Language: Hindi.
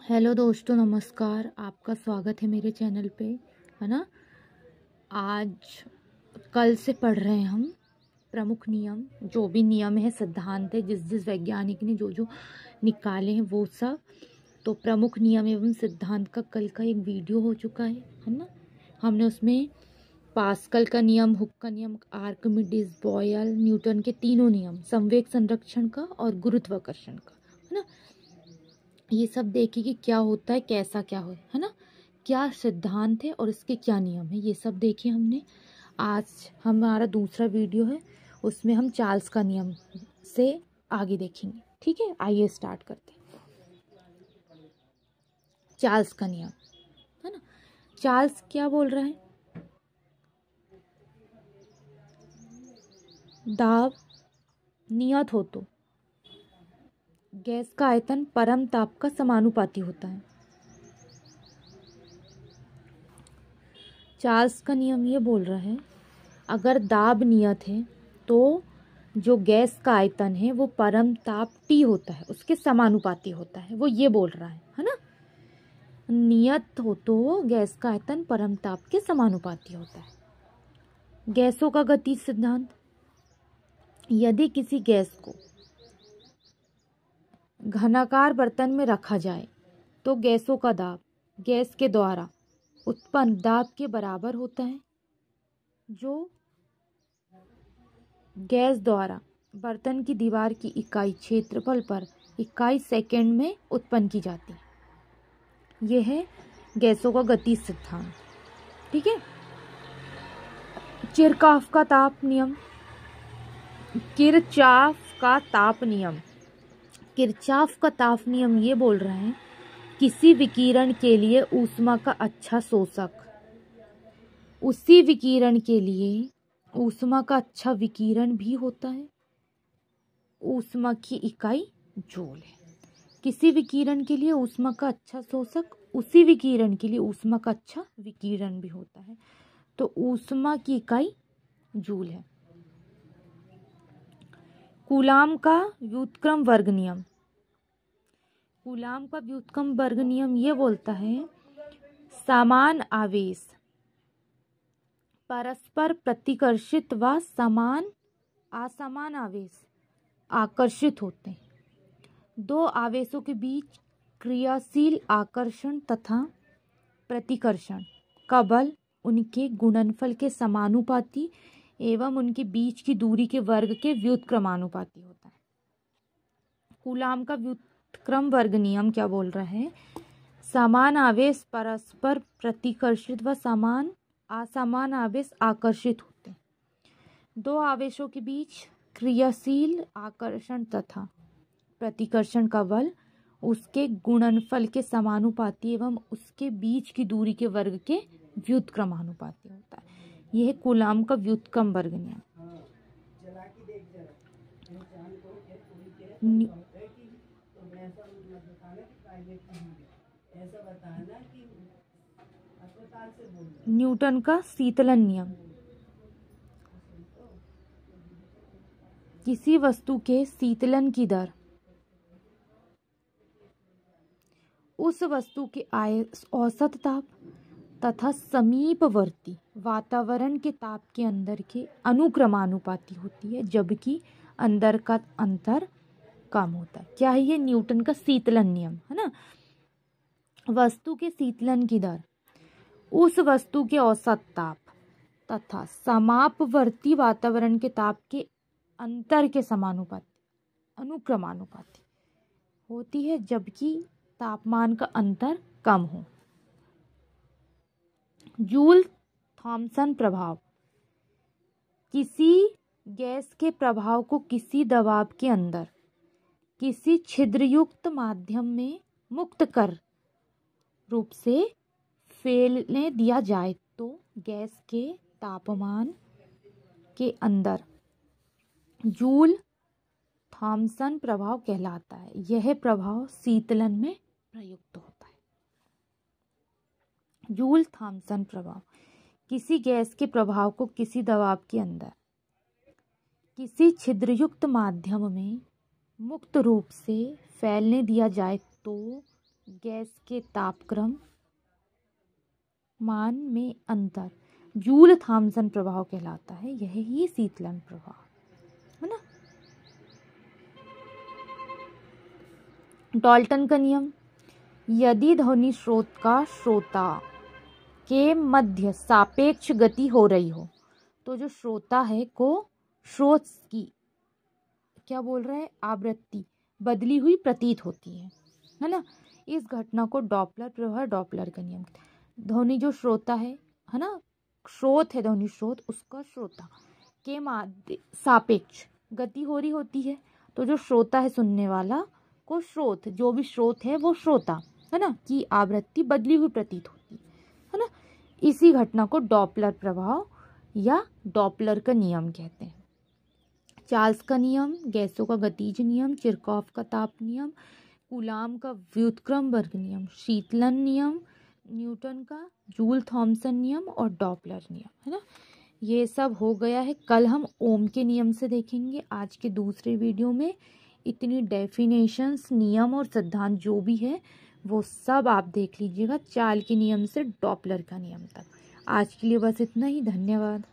हेलो दोस्तों, नमस्कार। आपका स्वागत है मेरे चैनल पे, है ना। आज कल से पढ़ रहे हैं हम प्रमुख नियम, जो भी नियम है, सिद्धांत है, जिस वैज्ञानिक ने जो निकाले हैं वो सब। तो प्रमुख नियम एवं सिद्धांत का कल का एक वीडियो हो चुका है ना। हमने उसमें पास्कल का नियम, हुक का नियम, आर्किमिडीज, बॉयल, न्यूटन के तीनों नियम, संवेग संरक्षण का और गुरुत्वाकर्षण का, है ना, ये सब देखे कि क्या होता है, कैसा क्या है ना, क्या सिद्धांत है और इसके क्या नियम है, ये सब देखे हमने। आज हमारा दूसरा वीडियो है, उसमें हम चार्ल्स का नियम से आगे देखेंगे। ठीक है, आइए स्टार्ट करते हैं। चार्ल्स का नियम, है ना। चार्ल्स क्या बोल रहा है? दाब नियत हो तो गैस का आयतन परम ताप का समानुपाती होता है। चार्ल्स का नियम ये बोल रहा है, अगर दाब नियत है तो जो गैस का आयतन है वो परम ताप T होता है, उसके समानुपाती होता है। वो ये बोल रहा है ना। नियत हो तो गैस का आयतन परम ताप के समानुपाती होता है। गैसों का गति सिद्धांत, यदि किसी गैस को घनाकार बर्तन में रखा जाए तो गैसों का दाब गैस के द्वारा उत्पन्न दाब के बराबर होता है, जो गैस द्वारा बर्तन की दीवार की इकाई क्षेत्रफल पर इकाई सेकंड में उत्पन्न की जाती है। यह है गैसों का गति सिद्धांत। ठीक है। किरचॉफ का ताप नियम, किरचॉफ का ताप नियम, किरचॉफ का ताप नियम ये बोल रहे हैं, किसी विकिरण के लिए ऊष्मा का अच्छा शोषक उसी विकिरण के लिए ऊष्मा का अच्छा विकिरण भी होता है। ऊष्मा की इकाई जूल है। किसी विकिरण के लिए ऊष्मा का अच्छा शोषक उसी विकिरण के लिए ऊष्मा का अच्छा विकिरण भी होता है। तो ऊष्मा की इकाई जूल है। कूलाम का व्युत्क्रम वर्ग नियम, कूलाम का व्युत्क्रम वर्ग नियम ये बोलता है, समान आवेश परस्पर प्रतिकर्षित व समान असमान आवेश आकर्षित होते हैं। दो आवेशों के बीच क्रियाशील आकर्षण तथा प्रतिकर्षण का बल उनके गुणनफल के समानुपाती एवं उनके बीच की दूरी के वर्ग के व्युत्क्रमानुपाती होता है। कूलाम का व्युत्क्रम वर्ग नियम क्या बोल रहा है? समान आवेश परस्पर प्रतिकर्षित व समान असमान आवेश आकर्षित होते हैं। दो आवेशों के बीच क्रियाशील आकर्षण तथा प्रतिकर्षण का बल उसके गुणनफल के समानुपाती एवं उसके बीच की दूरी के वर्ग के व्युत्क्रमानुपाती होता है। यह कूलाम का व्युत्क्रम वर्ग नियम। न्यूटन का शीतलन नियम, किसी वस्तु के शीतलन की दर उस वस्तु के औसत ताप तथा समीपवर्ती वातावरण के ताप के अंदर के अनुक्रमानुपाती होती है, जबकि अंदर का अंतर कम होता है। क्या है ये? न्यूटन का शीतलन नियम, है ना। वस्तु के शीतलन की दर उस वस्तु के औसत ताप तथा समापवर्ती वातावरण के ताप के अंतर के समानुपाती अनुक्रमानुपाती होती है, जबकि तापमान का अंतर कम हो। जूल थॉमसन प्रभाव, किसी गैस के प्रभाव को किसी दबाव के अंदर किसी छिद्रयुक्त माध्यम में मुक्त कर रूप से फैलने दिया जाए तो गैस के तापमान के अंदर जूल थॉमसन प्रभाव कहलाता है। यह प्रभाव शीतलन में प्रयुक्त होता है। जूल थॉमसन प्रभाव, किसी गैस के प्रभाव को किसी दबाव के अंदर किसी छिद्रयुक्त माध्यम में मुक्त रूप से फैलने दिया जाए तो गैस के तापक्रम मान में अंतर जूल थॉमसन प्रभाव कहलाता है। यह ही शीतलन प्रभाव है ना। डाल्टन का नियम, यदि ध्वनि स्रोत का श्रोता के मध्य सापेक्ष गति हो रही हो, तो जो श्रोता है को स्रोत की क्या बोल रहा है, आवृत्ति बदली हुई प्रतीत होती है ना। इस घटना को डॉपलर प्रभाव, डॉपलर का नियम। ध्वनि जो श्रोता है ना, स्रोत है ध्वनि स्रोत, उसका श्रोता के माध्य सापेक्ष गति हो रही होती है, तो जो श्रोता है सुनने वाला को स्रोत, जो भी स्रोत है वो श्रोता है ना की आवृत्ति बदली हुई प्रतीत होती है ना। इसी घटना को डॉपलर प्रभाव या डॉपलर का नियम कहते हैं। चार्ल्स का नियम, गैसों का गतिज नियम, चिरकॉफ का ताप नियम, कूलाम का व्युत्क्रमवर्ग नियम, शीतलन नियम, न्यूटन का जूल थॉमसन नियम और डॉपलर नियम है ना। ये सब हो गया है। कल हम ओम के नियम से देखेंगे। आज के दूसरे वीडियो में इतनी डेफिनेशंस, नियम और सिद्धांत जो भी है वो सब आप देख लीजिएगा, चार्ल्स के नियम से डॉपलर का नियम तक। आज के लिए बस इतना ही। धन्यवाद।